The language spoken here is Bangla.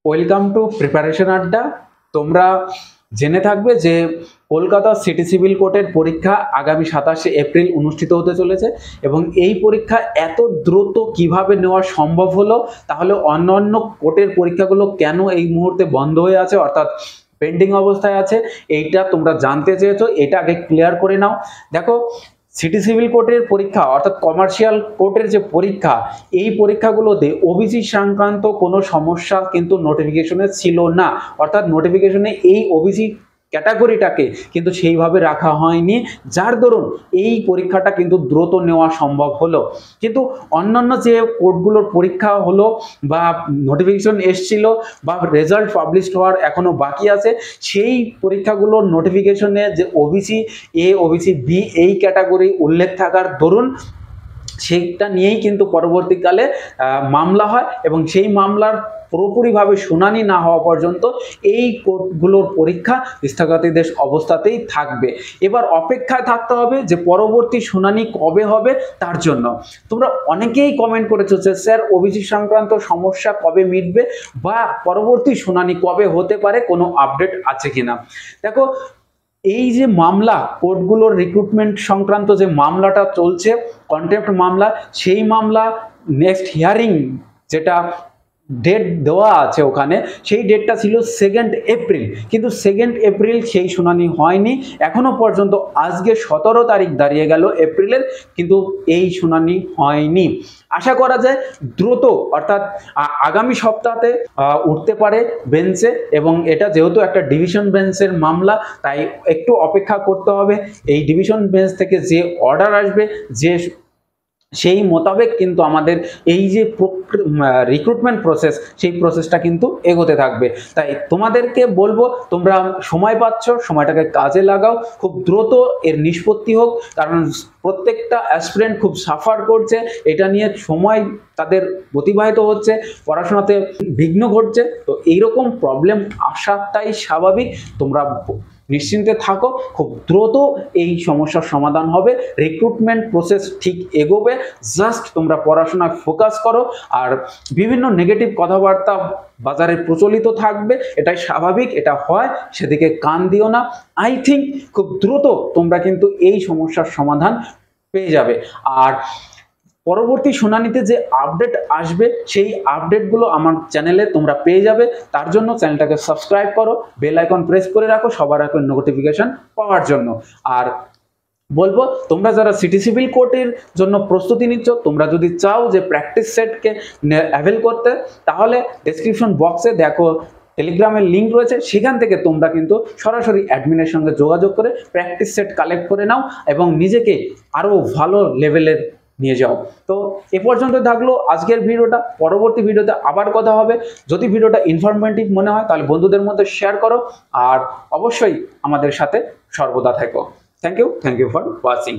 ওয়েলকাম টু প্রিপারেশন আড্ডা। তোমরা জেনে থাকবে যে কলকাতা সিটি সিভিল কোর্টের পরীক্ষা আগামী 27শে এপ্রিল অনুষ্ঠিত হতে চলেছে এবং এই পরীক্ষা এত দ্রুত কিভাবে নেওয়া সম্ভব হলো, তাহলে অন্যান্য কোর্টের পরীক্ষাগুলো কেন এই মুহূর্তে বন্ধ হয়ে আছে অর্থাৎ পেন্ডিং অবস্থায় আছে, এইটা তোমরা জানতে চেয়েছো। এটা আগে ক্লিয়ার করে নাও। দেখো, সিটি সিভিল কোর্টের পরীক্ষা অর্থাৎ কমার্শিয়াল কোর্টের যে পরীক্ষা, এই পরীক্ষাগুলোতে ওবিসি সংক্রান্ত কোনো সমস্যা কিন্তু নোটিফিকেশনে ছিল না, অর্থাৎ নোটিফিকেশনে এই ওবিসি ক্যাটাগরিটাকে কিন্তু সেইভাবে রাখা হয়নি, যার দরুন এই পরীক্ষাটা কিন্তু দ্রুত নেওয়া সম্ভব হলো। কিন্তু অন্যান্য যে কোর্টগুলোর পরীক্ষা হলো বা নোটিফিকেশন এসছিল বা রেজাল্ট পাবলিশ হওয়ার এখনো বাকি আছে, সেই পরীক্ষাগুলোর নোটিফিকেশনে যে ওবিসি এ, ওবিসি বি এই ক্যাটাগরি উল্লেখ থাকার দরুন সেইটা নিয়েই কিন্তু পরবর্তীকালে মামলা হয় এবং সেই মামলার পুরোপুরিভাবে শুনানি না হওয়া পর্যন্ত এই কোর্টগুলোর পরীক্ষা স্থগিতাদেশ অবস্থাতেই থাকবে। এবার অপেক্ষায় থাকতে হবে যে পরবর্তী শুনানি কবে হবে তার জন্য। তোমরা অনেকেই কমেন্ট করেছো যে স্যার ওবিসি সংক্রান্ত সমস্যা কবে মিটবে বা পরবর্তী শুনানি কবে হতে পারে, কোনো আপডেট আছে কিনা। দেখো, এই যে মামলা কোর্টগুলোর রিক্রুটমেন্ট সংক্রান্ত যে মামলাটা চলছে, কন্টেম্প্ট মামলা, সেই মামলা নেক্সট হিয়ারিং যেটা ডেট দেওয়া আছে ওখানে, সেই ডেটটা ছিল 2 এপ্রিল, কিন্তু 2 এপ্রিল সেই শুনানি হয়নি এখনো পর্যন্ত। আজকে 17 তারিখ দাঁড়িয়ে গেল এপ্রিলের, কিন্তু এই শুনানি হয়নি। আশা করা যায় দ্রুত অর্থাৎ আগামী সপ্তাহে উঠতে পারে বেঞ্চে, এবং এটা যেহেতু একটা ডিভিশন বেঞ্চের মামলা, তাই একটু অপেক্ষা করতে হবে। এই ডিভিশন বেঞ্চ থেকে যে অর্ডার আসবে, যে সেই মোতাবেক কিন্তু আমাদের এই যে রিক্রুটমেন্ট প্রসেস, সেই প্রসেসটা কিন্তু এগোতে থাকবে। তাই তোমাদেরকে বলবো, তোমরা সময় পাচ্ছ, সময়টাকে কাজে লাগাও, খুব দ্রুত এর নিষ্পত্তি হোক, কারণ প্রত্যেকটা অ্যাসপিরেন্ট খুব সাফার করছে, এটা নিয়ে সময় তাদের অতিবাহিত হচ্ছে, পড়াশোনাতে বিঘ্ন ঘটছে। তো এইরকম প্রবলেম আসাটাই স্বাভাবিক। তোমরা নিশ্চিন্তে থাকো, খুব দ্রুত এই সমস্যার সমাধান হবে, রিক্রুটমেন্ট প্রসেস ঠিক এগোবে। জাস্ট তোমরা পড়াশোনায় ফোকাস করো, আর বিভিন্ন নেগেটিভ কথাবার্তা বাজারে প্রচলিত থাকবে, এটাই স্বাভাবিক, এটা হয়, সেদিকে কান দিও না। আই থিঙ্ক খুব দ্রুত তোমরা কিন্তু এই সমস্যার সমাধান পেয়ে যাবে। আর পরবর্তী শুনানিতে যে আপডেট আসবে, সেই আপডেটগুলো আমার চ্যানেলে তোমরা পেয়ে যাবে। তার জন্য চ্যানেলটাকে সাবস্ক্রাইব করো, বেল আইকন প্রেস করে রাখো সবার আগে নোটিফিকেশন পাওয়ার জন্য। আর বলবো, তোমরা যারা সিটি সিভিল কোর্টের জন্য প্রস্তুতি নিচ্ছ, তোমরা যদি চাও যে প্র্যাকটিস সেটকে অ্যাভেল করতে, তাহলে ডেসক্রিপশন বক্সে দেখো টেলিগ্রামের লিঙ্ক রয়েছে, সেখান থেকে তোমরা কিন্তু সরাসরি অ্যাডমিনের সঙ্গে যোগাযোগ করে প্র্যাকটিস সেট কালেক্ট করে নাও এবং নিজেকে আরও ভালো লেভেলের নিয়ে যাও। তো এ পর্যন্ত থাকলো আজকের ভিডিওটা। পরবর্তী ভিডিওতে আবার কথা হবে। যদি ভিডিওটা ইনফরমেটিভ মনে হয় তাহলে বন্ধুদের মধ্যে শেয়ার করো, আর অবশ্যই আমাদের সাথে সর্বদা থেকো। Thank you for watching.